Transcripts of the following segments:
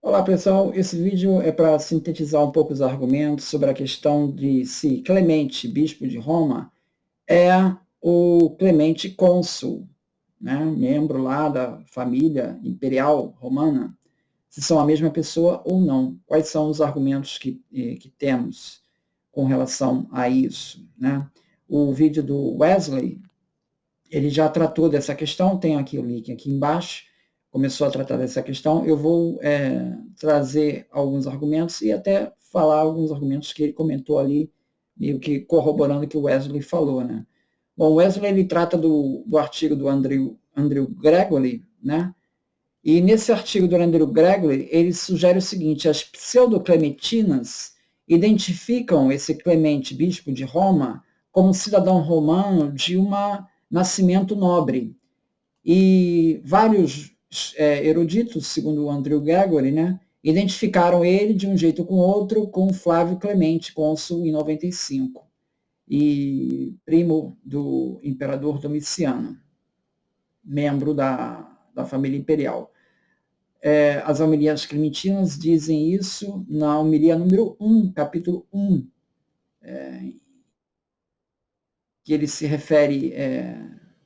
Olá pessoal, esse vídeo é para sintetizar um pouco os argumentos sobre a questão de se Clemente, bispo de Roma, é o Clemente cônsul, né? Membro lá da família imperial romana, se são a mesma pessoa ou não. Quais são os argumentos que temos com relação a isso, né? O vídeo do Wesley, ele já tratou dessa questão, tem aqui o link aqui embaixo, começou a tratar dessa questão. Eu vou trazer alguns argumentos e até falar alguns argumentos que ele comentou ali, meio que corroborando o que o Wesley falou, né? Bom, o Wesley ele trata do artigo do Andrew Gregory, né? E nesse artigo do Andrew Gregory, ele sugere o seguinte: as pseudoclementinas identificam esse Clemente, bispo de Roma, como cidadão romano de um nascimento nobre. E vários eruditos, segundo o Andrew Gregory, né, identificaram ele de um jeito ou com outro com Flávio Clemente, cônsul em 95, e primo do imperador Domiciano, membro da família imperial. As homilias clementinas dizem isso na homilia número 1, capítulo 1, que ele se refere,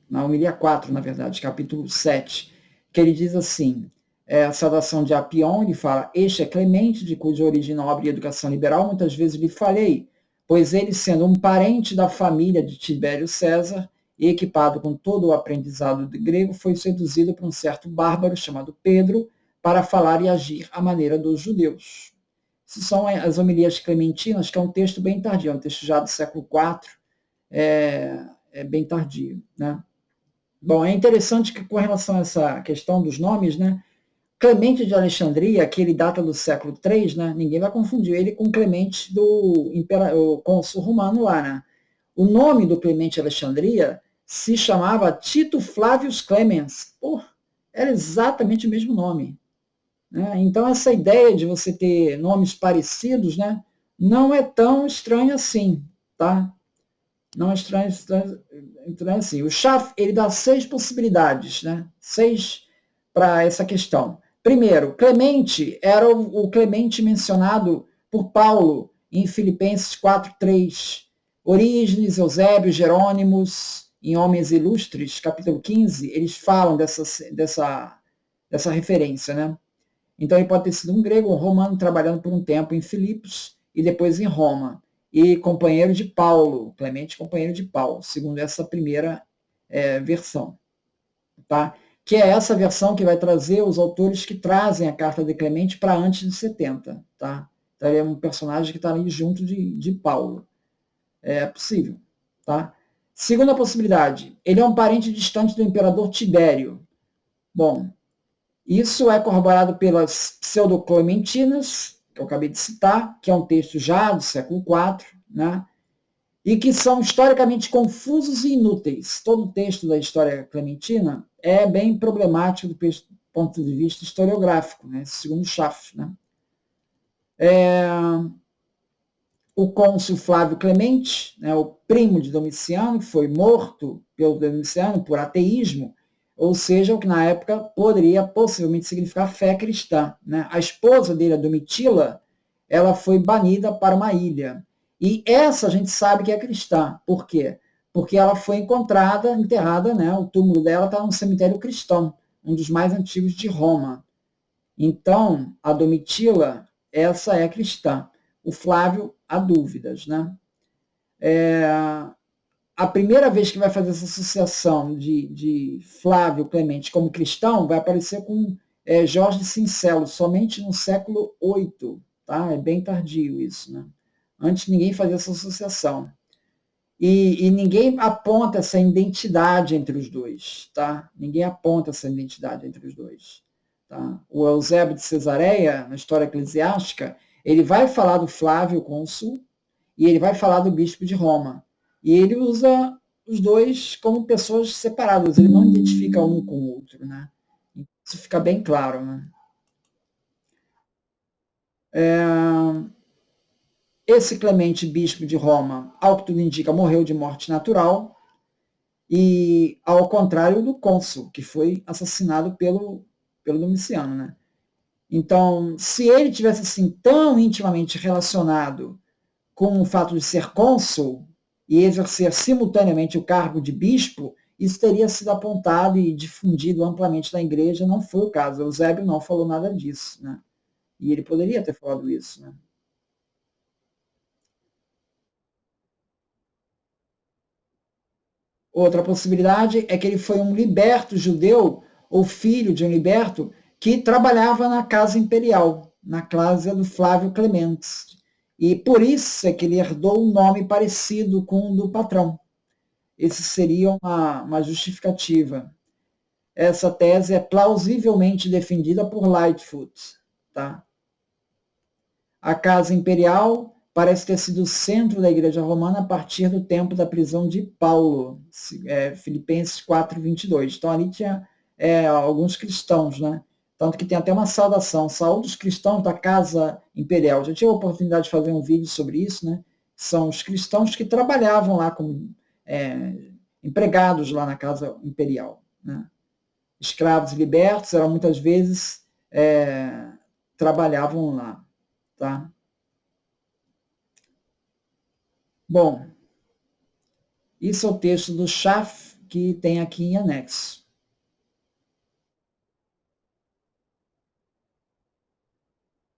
na homilia 4, na verdade, capítulo 7, que ele diz assim, a saudação de Apion, ele fala: este é Clemente, de cuja origem nobre e educação liberal muitas vezes lhe falei, pois ele, sendo um parente da família de Tibério César, e equipado com todo o aprendizado de grego, foi seduzido por um certo bárbaro chamado Pedro, para falar e agir à maneira dos judeus. Isso são as homilias clementinas, que é um texto bem tardio, é um texto já do século IV, bem tardio, né? Bom, é interessante que com relação a essa questão dos nomes, né? Clemente de Alexandria, que ele data do século III, né? Ninguém vai confundir ele com Clemente do cônsul romano lá, né? O nome do Clemente de Alexandria se chamava Tito Flavius Clemens. Pô, era exatamente o mesmo nome, né? Então essa ideia de você ter nomes parecidos, né? Não é tão estranho assim, tá? Não é estranho, estranho assim. O Schaff, ele dá 6 possibilidades, né? 6 para essa questão. Primeiro, Clemente era o Clemente mencionado por Paulo em Filipenses 4:3. Orígenes, Eusébio, Jerônimos, em Homens Ilustres, capítulo 15, eles falam dessa referência, né? Então ele pode ter sido um grego, um romano, trabalhando por um tempo em Filipos e depois em Roma. E companheiro de Paulo, Clemente companheiro de Paulo, segundo essa primeira versão. Tá? Que é essa versão que vai trazer os autores que trazem a carta de Clemente para antes de 70. Tá? Então ele é um personagem que está ali junto de Paulo. É possível. Tá? Segunda possibilidade, ele é um parente distante do imperador Tibério. Bom, isso é corroborado pelas pseudoclementinas, que eu acabei de citar, que é um texto já do século IV, né? E que são historicamente confusos e inúteis. Todo o texto da história clementina é bem problemático do ponto de vista historiográfico, né? Segundo Schaff. Né? O cônsul Flávio Clemente, né, o primo de Domiciano, foi morto pelo Domiciano por ateísmo, ou seja, o que na época poderia possivelmente significar fé cristã. Né? A esposa dele, a Domitila, ela foi banida para uma ilha. E essa a gente sabe que é cristã. Por quê? Porque ela foi encontrada, enterrada, né? O túmulo dela está no cemitério cristão, um dos mais antigos de Roma. Então, a Domitila, essa é cristã. O Flávio, há dúvidas. Né? A primeira vez que vai fazer essa associação de Flávio Clemente como cristão vai aparecer com Jorge Cincelo, somente no século VIII. Tá? É bem tardio isso. Né? Antes ninguém fazia essa associação. E ninguém aponta essa identidade entre os dois. Tá? Ninguém aponta essa identidade entre os dois. Tá? O Eusébio de Cesareia, na história eclesiástica, ele vai falar do Flávio cônsul e ele vai falar do bispo de Roma. E ele usa os dois como pessoas separadas, ele não identifica um com o outro. Né? Isso fica bem claro. Né? Esse Clemente, bispo de Roma, ao que tudo indica, morreu de morte natural, e ao contrário do cônsul, que foi assassinado pelo Domiciano. Né? Então, se ele tivesse assim tão intimamente relacionado com o fato de ser cônsul e exercer simultaneamente o cargo de bispo, isso teria sido apontado e difundido amplamente na igreja, não foi o caso. Eusébio não falou nada disso, né? E ele poderia ter falado isso, né? Outra possibilidade é que ele foi um liberto judeu, ou filho de um liberto, que trabalhava na casa imperial, na casa do Flávio Clementes. E por isso é que ele herdou um nome parecido com o do patrão. Esse seria uma justificativa. Essa tese é plausivelmente defendida por Lightfoot. Tá? A casa imperial parece ter sido o centro da igreja romana a partir do tempo da prisão de Paulo, Filipenses 4:22. Então ali tinha alguns cristãos, né? Tanto que tem até uma saudação, saúde dos cristãos da casa imperial. Já tive a oportunidade de fazer um vídeo sobre isso, né? São os cristãos que trabalhavam lá como empregados lá na casa imperial, né? Escravos e libertos eram muitas vezes trabalhavam lá, tá? Bom, isso é o texto do Schaff que tem aqui em anexo.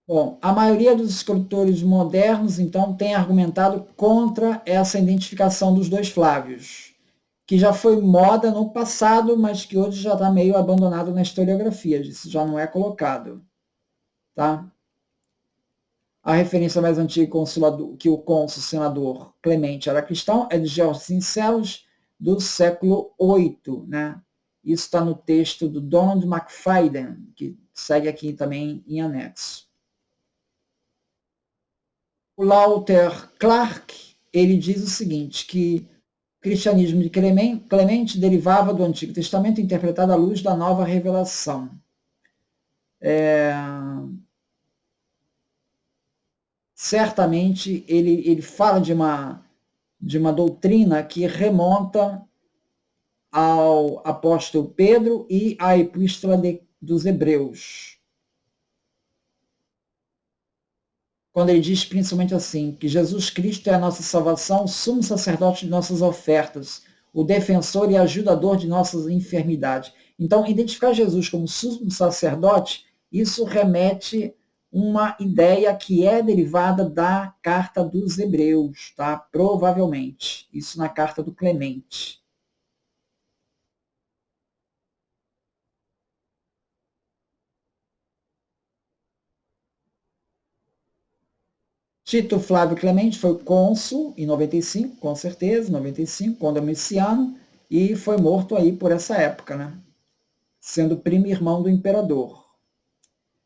Bom, a maioria dos escritores modernos, então, tem argumentado contra essa identificação dos dois Flávios, que já foi moda no passado, mas que hoje já está meio abandonado na historiografia, isso já não é colocado. Tá? A referência mais antiga que o cônsul senador Clemente era cristão é de George Sincelos, do século VIII. Né? Isso está no texto do Donald McFadden, que segue aqui também em anexo. O Luther Clark, ele diz o seguinte, que o cristianismo de Clemente derivava do Antigo Testamento interpretado à luz da nova revelação. Certamente ele fala de uma doutrina que remonta ao apóstolo Pedro e à epístola dos Hebreus. Quando ele diz principalmente assim, que Jesus Cristo é a nossa salvação, o sumo sacerdote de nossas ofertas, o defensor e ajudador de nossas enfermidades. Então, identificar Jesus como sumo sacerdote, isso remete uma ideia que é derivada da carta dos Hebreus, tá? Provavelmente. Isso na carta do Clemente. Tito Flávio Clemente foi cônsul em 95, com certeza, 95, com Domiciano, e foi morto aí por essa época, né? Sendo primo irmão do imperador.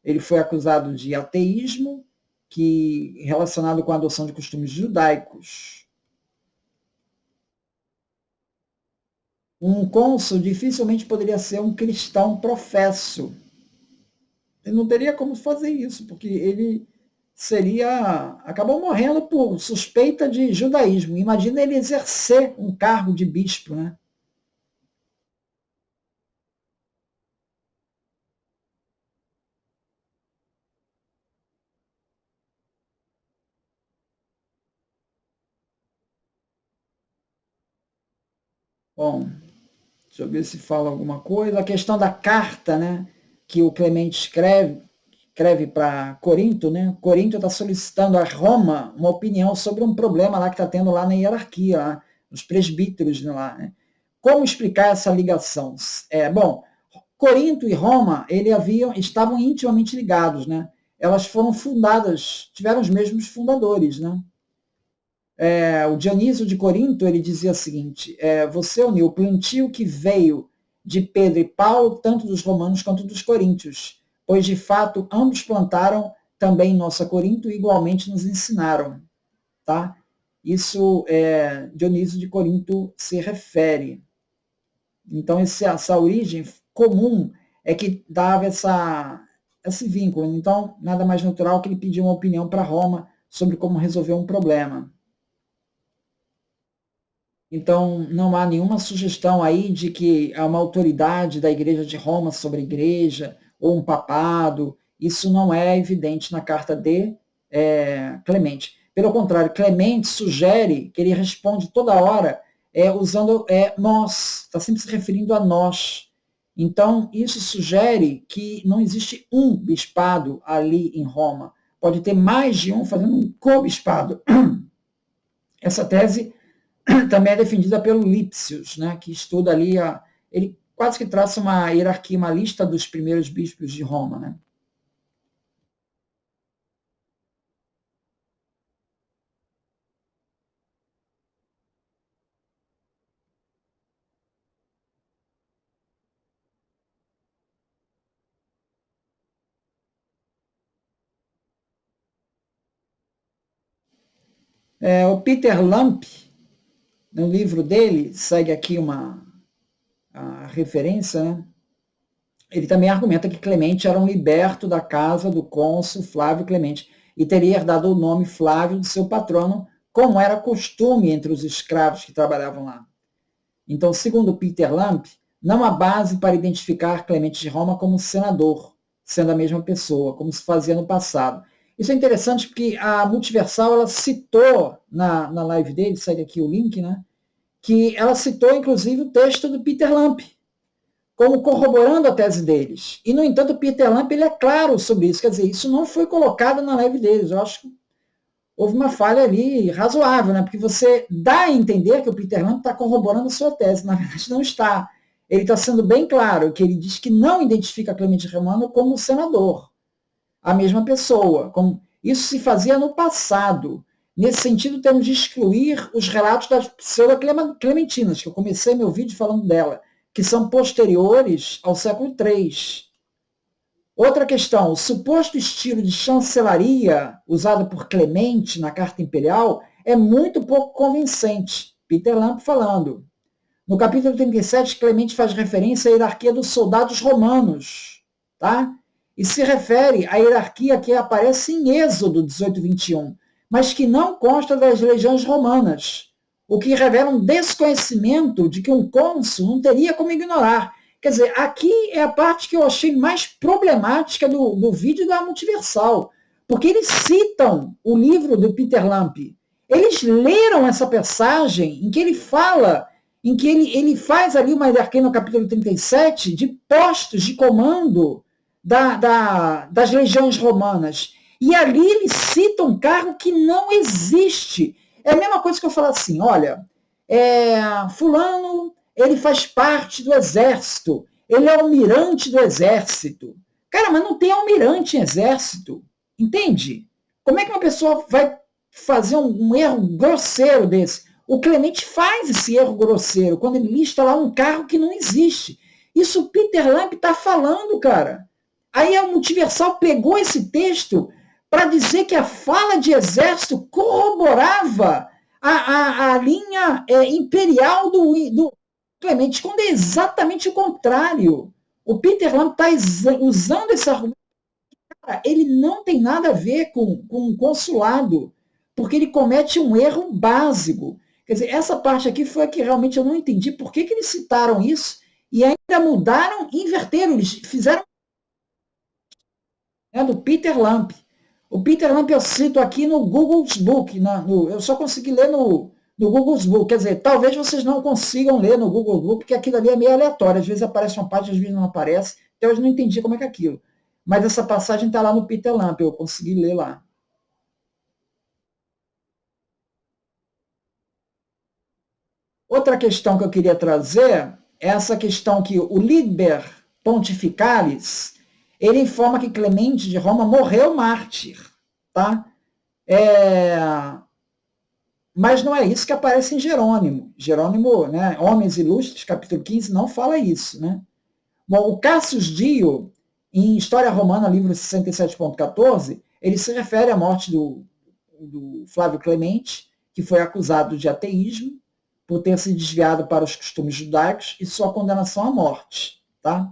Ele foi acusado de ateísmo, que relacionado com a adoção de costumes judaicos. Um cônsul dificilmente poderia ser um cristão professo. Ele não teria como fazer isso, porque ele acabou morrendo por suspeita de judaísmo. Imagina ele exercer um cargo de bispo, né? Bom, deixa eu ver se fala alguma coisa. A questão da carta, né, que o Clemente escreve para Corinto, né? Corinto está solicitando a Roma uma opinião sobre um problema lá que está tendo lá na hierarquia, lá, nos presbíteros lá, né? Como explicar essa ligação? Bom, Corinto e Roma estavam intimamente ligados, né? Elas foram fundadas, tiveram os mesmos fundadores, né? O Dionísio de Corinto ele dizia o seguinte: você uniu o plantio que veio de Pedro e Paulo, tanto dos romanos quanto dos coríntios, pois de fato ambos plantaram também nossa Corinto e igualmente nos ensinaram, tá? Isso Dionísio de Corinto se refere. Então essa origem comum é que dava esse vínculo. Então nada mais natural que ele pediu uma opinião para Roma sobre como resolver um problema. Então, não há nenhuma sugestão aí de que há uma autoridade da Igreja de Roma sobre a Igreja, ou um papado, isso não é evidente na carta de Clemente. Pelo contrário, Clemente sugere que ele responde toda hora usando nós, está sempre se referindo a nós. Então, isso sugere que não existe um bispado ali em Roma. Pode ter mais de um fazendo um co-bispado. Essa tese também é defendida pelo Lipsius, né, que estuda ali, ele quase que traça uma hierarquia, uma lista dos primeiros bispos de Roma. Né? O Peter Lamp, no livro dele, segue aqui a referência, né? Ele também argumenta que Clemente era um liberto da casa do cônsul Flávio Clemente e teria herdado o nome Flávio de seu patrono, como era costume entre os escravos que trabalhavam lá. Então, segundo Peter Lamp, não há base para identificar Clemente de Roma como senador, sendo a mesma pessoa, como se fazia no passado. Isso é interessante porque a Multiversal ela citou na live dele, segue aqui o link, né, que ela citou inclusive o texto do Peter Lamp, como corroborando a tese deles. E, no entanto, o Peter Lamp ele é claro sobre isso, quer dizer, isso não foi colocado na live deles. Eu acho que houve uma falha ali razoável, né? Porque você dá a entender que o Peter Lamp está corroborando a sua tese, na verdade não está. Ele está sendo bem claro que ele diz que não identifica Clemente Romano como senador, a mesma pessoa. Como isso se fazia no passado. Nesse sentido, temos de excluir os relatos das pseudo-clementinas, que eu comecei meu vídeo falando dela, que são posteriores ao século III. Outra questão, o suposto estilo de chancelaria usado por Clemente na Carta Imperial é muito pouco convincente. Peter Lamp falando. No capítulo 37, Clemente faz referência à hierarquia dos soldados romanos, tá? E se refere à hierarquia que aparece em Êxodo 18:21, mas que não consta das legiões romanas, o que revela um desconhecimento de que um cônsul não teria como ignorar. Quer dizer, aqui é a parte que eu achei mais problemática do vídeo da Multiversal, porque eles citam o livro do Peter Lamp. Eles leram essa passagem em que ele fala, em que ele faz ali uma hierarquia no capítulo 37 de postos de comando das legiões romanas. E ali ele cita um cargo que não existe. É a mesma coisa que eu falar assim, olha, fulano, ele faz parte do exército, ele é almirante do exército. Cara, mas não tem almirante em exército, entende? Como é que uma pessoa vai fazer um erro grosseiro desse? O Clemente faz esse erro grosseiro quando ele lista lá um cargo que não existe. Isso o Peter Lamp está falando, cara. Aí a Multiversal pegou esse texto para dizer que a fala de exército corroborava a linha imperial do Clemente, quando é exatamente o contrário. O Peter Lamp está usando esse argumento. Cara, ele não tem nada a ver com o consulado, porque ele comete um erro básico. Quer dizer, essa parte aqui foi a que realmente eu não entendi por que eles citaram isso e ainda mudaram, inverteram, eles fizeram do Peter Lamp. O Peter Lamp eu cito aqui no Google's Book, eu só consegui ler no Google's Book, quer dizer, talvez vocês não consigam ler no Google Book, porque aquilo ali é meio aleatório, às vezes aparece uma página, às vezes não aparece, então eu não entendi como é que é aquilo. Mas essa passagem está lá no Peter Lamp, eu consegui ler lá. Outra questão que eu queria trazer é essa questão que o Liber Pontificalis, ele informa que Clemente de Roma morreu mártir, tá? Mas não é isso que aparece em Jerônimo. Jerônimo, né, Homens Ilustres, capítulo 15, não fala isso, né? Bom, o Cassius Dio, em História Romana, livro 67.14, ele se refere à morte do Flávio Clemente, que foi acusado de ateísmo, por ter se desviado para os costumes judaicos, e sua condenação à morte. Tá?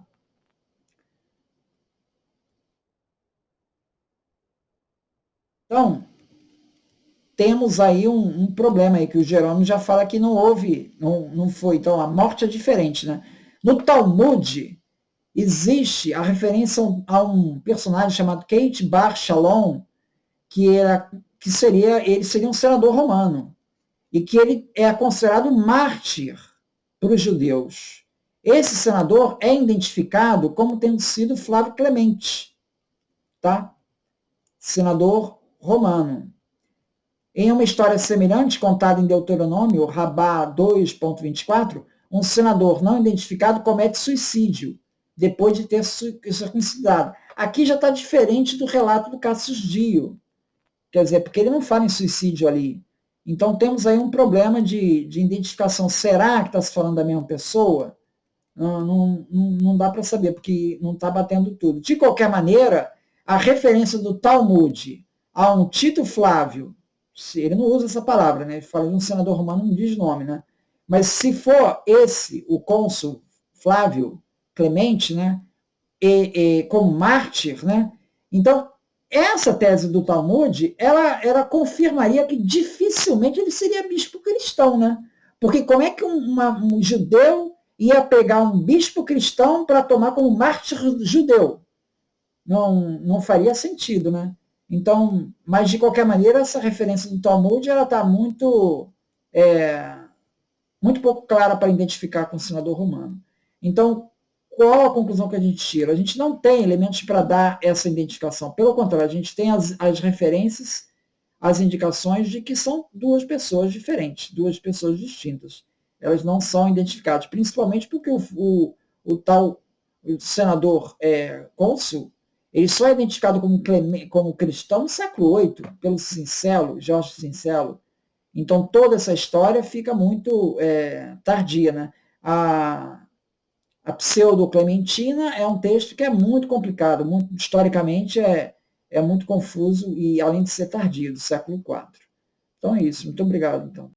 Então, temos aí um problema aí, que o Jerônimo já fala que não houve, não foi. Então, a morte é diferente. Né? No Talmud, existe a referência a um personagem chamado Kate Bar Shalom, ele seria um senador romano, e que ele é considerado mártir para os judeus. Esse senador é identificado como tendo sido Flávio Clemente, tá? Senador romano. Em uma história semelhante contada em Deuteronômio, Rabá 2.24, um senador não identificado comete suicídio depois de ter circuncidado. Aqui já está diferente do relato do Cassius Dio, quer dizer, porque ele não fala em suicídio ali. Então temos aí um problema de identificação. Será que está se falando da mesma pessoa? Não dá para saber, porque não está batendo tudo. De qualquer maneira, a referência do Talmud a um Tito Flávio, ele não usa essa palavra, né? Ele fala de um senador romano, não diz nome, né? Mas se for esse, o cônsul Flávio Clemente, né? Como mártir, né? Então, essa tese do Talmud, ela confirmaria que dificilmente ele seria bispo cristão, né? Porque como é que um judeu ia pegar um bispo cristão para tomar como mártir judeu? Não faria sentido, né? Então, mas de qualquer maneira, essa referência do Talmud ela está muito pouco clara para identificar com o senador romano. Então, qual a conclusão que a gente tira? A gente não tem elementos para dar essa identificação. Pelo contrário, a gente tem as referências, as indicações de que são duas pessoas diferentes, duas pessoas distintas. Elas não são identificadas, principalmente porque o senador cônsul, ele só é identificado como cristão no século VIII, pelo Cincelo, Jorge Cincelo. Então, toda essa história fica muito tardia, né? A Pseudo-Clementina é um texto que é muito complicado, historicamente é muito confuso e, além de ser tardio, do século IV. Então é isso. Muito obrigado, então.